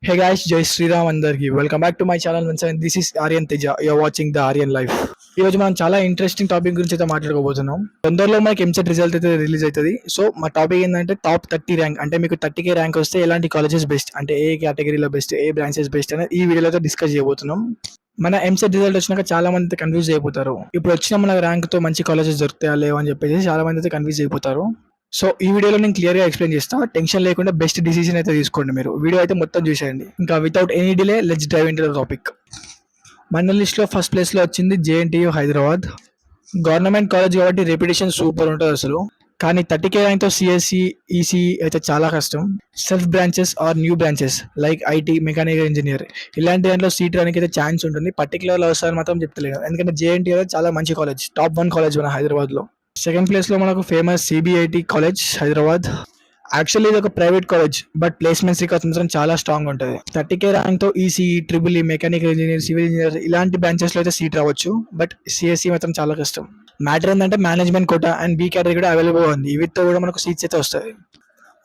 Hey guys, Jai Sriram అందరికి welcome back to my channel once and this is Aryan Teja. You're watching the Aryan life. ఈ రోజు మనం చాలా interesting topic గురించి అయితే మాట్లాడుకోబోతున్నాం. తొందరలో మనకి ఎంసెట్ రిజల్ట్ అయితే రిలీజ్ అవుతుంది. సో మా టాపిక్ ఏంటంటే టాప్ 30 ర్యాంక్, అంటే మీకు 30K ర్యాంక్ వస్తే ఎలాంటి కాలేజెస్ బెస్ట్, అంటే ఏ కేటగిరీలో బెస్ట్, ఏ బ్రాంచెస్ బెస్ట్ అనేది ఈ వీడియోలో అయితే డిస్కస్ చేయబోతున్నాం. మన ఎంసెట్ రిజల్ట్ వచ్చినాక చాలా మంది అయితే కన్ఫ్యూజ్ అయిపోతారు. ఇప్పుడు వచ్చిన మన ర్యాంక్ తో మంచి కాలేజెస్ దొరుకుతాయా లేవు అని చెప్పేసి చాలా మంది అయితే కన్ఫ్యూజ్ అయిపోతారు. సో ఈ వీడియోలో నేను క్లియర్గా ఎక్స్ప్లెయిన్ చేస్తా. టెన్షన్ లేకుండా బెస్ట్ డిసిజన్ అయితే తీసుకోండి. మీరు వీడియో అయితే మొత్తం చూసేయండి. ఇంకా without any delay let's dive into the topic. మన లిస్ట్లో ఫస్ట్ ప్లేస్లో వచ్చింది జేఎన్టీయూ హైదరాబాద్. గవర్నమెంట్ కాలేజ్ కాబట్టి రెప్యుటేషన్ సూపర్ ఉంటుంది అసలు. కానీ 30K ర్యాంక్తో సిఎస్సి ఈసీ అయితే చాలా కష్టం. Self branches or new branches like IT, mechanical engineer ఇలాంటి దాంట్లో సీట్ రానికి అయితే ఛాన్స్ ఉంటుంది. పర్టికులర్ అవసరం మాత్రం చెప్తలేదు, ఎందుకంటే జేఎన్టీయూ చాలా మంచి కాలేజ్, టాప్ 1 కాలేజ్ మన హైదరాబాద్లో. సెకండ్ ప్లేస్లో మనకు famous CBIT college Hyderabad. Actually ఇది ఒక private college, but placements records మాత్రం చాలా స్ట్రాంగ్ ఉంటుంది. 30K ర్యాంక్తో ECE, triple E, mechanical engineer, civil engineer ఇలాంటి బ్రాంచెస్లో అయితే సీట్ రావచ్చు, బట్ సిఎస్సి మాత్రం చాలా కష్టం. మ్యాటర్ ఏంటంటే management quota and B category కూడా అవైలబుల్ ఉంది. వీటితో కూడా మనకు సీట్స్ అయితే వస్తాయి.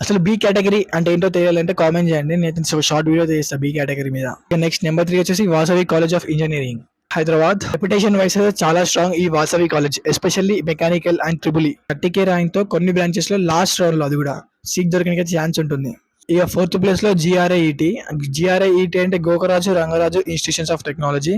అసలు బి కేటగిరీ అంటే ఏంటో తెలియాలంటే కామెంట్ చేయండి, నేను షార్ట్ వీడియో చేస్తాను బి కేటగిరీ మీద. నెక్స్ట్ నెంబర్ 3 వచ్చేసి Vasavi college of engineering Hyderabad. Reputation wise అయితే చాలా స్ట్రాంగ్ ఈ Vasavi college, especially mechanical and triple E. 30K rank తో కొన్ని బ్రాంచెస్ లో లాస్ట్ రౌండ్ లో అది కూడా సీట్ దొరకడానికి ఛాన్స్ ఉంటుంది. ఇక ఫోర్త్ ప్లేస్ లో జిఆర్ఐఈటి. జిఆర్ఐఈటి అంటే Gokaraju Rangaraju institutions of technology.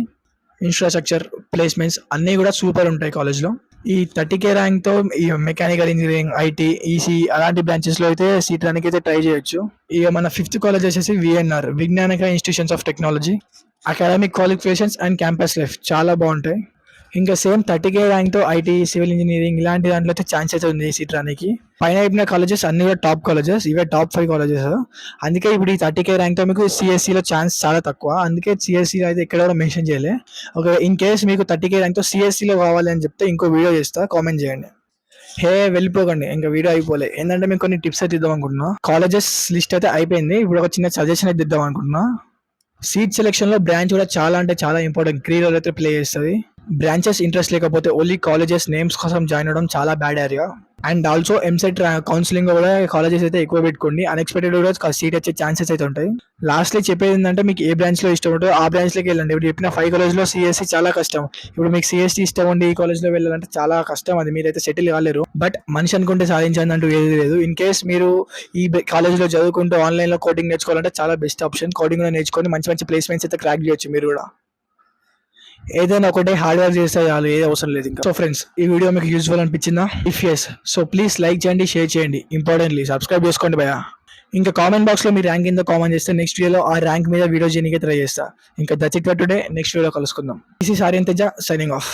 Infrastructure, placements అన్ని కూడా సూపర్ ఉంటాయి కాలేజ్ లో. ఈ 30K ర్యాంక్ తో ఈ మెకానికల్ ఇంజనీరింగ్, ఐటీ, ఈసీ అలాంటి బ్రాంచెస్ లో అయితే సీట్ రానికి అయితే ట్రై చేయొచ్చు. ఇక మన ఫిఫ్త్ కాలేజ్ వచ్చేసి VNR, Vignanika institutions of technology. Academic qualifications and campus life చాలా బాగుంటాయి. ఇంకా సేమ్ 30K ర్యాంక్తో ఐటీ, సివిల్ ఇంజనీరింగ్ ఇలాంటి దాంట్లో అయితే ఛాన్స్ అయితే ఉంది సీట్ రానికి. పైన చెప్పిన కాలేజెస్ అన్ని కూడా టాప్ కాలేజెస్, ఇవే టాప్ 5 కాలేజెస్. అందుకే ఇప్పుడు ఈ 30K ర్యాంక్తో మీకు సిఎస్సిలో ఛాన్స్ చాలా తక్కువ, అందుకే సిఎస్సిలో అయితే ఎక్కడ కూడా మెన్షన్ చేయలే. ఒక ఇన్ కేస్ మీకు 30K ర్యాంక్తో సిఎస్సిలో కావాలి అని చెప్తే ఇంకో వీడియో చేస్తా, కామెంట్ చేయండి. హే వెళ్ళిపోకండి, ఇంకా వీడియో అయిపోలే. ఏంటంటే మీకు కొన్ని టిప్స్ అయితే ఇద్దాం అనుకుంటున్నా. కాలేజెస్ లిస్ట్ అయితే అయిపోయింది, ఇప్పుడు ఒక చిన్న సజెషన్ అయితే ఇద్దాం అనుకుంటున్నా. సీట్ సెలెక్షన్ లో బ్రాంచ్ కూడా చాలా అంటే చాలా ఇంపార్టెంట్, కీ రోల్ అయితే ప్లే చేస్తుంది. బ్రాంచెస్ ఇంట్రెస్ట్ లేకపోతే ఓన్లీ కాలేజెస్ నేమ్స్ కోసం జాయిన్ అవడం చాలా bad area. And also EAMCET counselling కూడా కాలేజెస్ అయితే ఎక్కువ పెట్టుకోండి, అన్ఎక్స్పెక్టెడ్ కూడా సీట్ వచ్చే ఛాన్సెస్ అయితే ఉంటాయి. లాస్ట్లీ చెప్పేది ఏంటంటే మీకు ఏ బ్రాంచ్ లో ఇష్టం ఉంటుందో ఆ బ్రాంచ్ లోకి వెళ్ళండి. ఇప్పుడు చెప్పిన 5 కాలేజ్ లో సిఎస్సి చాలా కష్టం. ఇప్పుడు మీకు సిఎస్సి ఇష్టం ఉండి ఈ కాలేజ్ లో వెళ్ళాలంటే చాలా కష్టం, అది మీరైతే సెటిల్ కాలేరు. బట్ మనిషి అనుకుంటే సాధించండి అంటూ ఏది లేదు. ఇన్ కేస్ మీరు ఈ కాలేజ్ లో చదువుకుంటూ ఆన్లైన్ లో కోడింగ్ నేర్చుకోవాలంటే చాలా బెస్ట్ ఆప్షన్. కోడింగ్ లో నేర్చుకొని మంచి మంచి ప్లేస్మెంట్స్ అయితే క్రాక్ చేయొచ్చు మీరు కూడా. ఏదైనా ఒకటే హార్డ్ వర్క్ చేస్తే చాలు, ఏది అవసరం లేదు ఇంకా. సో ఫ్రెండ్స్, ఈ వీడియో మీకు యూజ్ఫుల్ అనిపించిందా? If yes, so please like చేయండి, షేర్ చేయండి, ఇంపార్టెంట్లీ సబ్స్క్రైబ్ చేసుకోండి భయ్యా. ఇంకా కామెంట్ బాక్స్ లో మీ ర్యాంక్ కింద కామెంట్ చేస్తే నెక్స్ట్ వీడియోలో ఆ ర్యాంక్ మీద వీడియో చేయడానికి ట్రై చేస్తా. ఇంకా that's it for today. Next video కలుసుకుందాం. This is Aryan Teja signing of.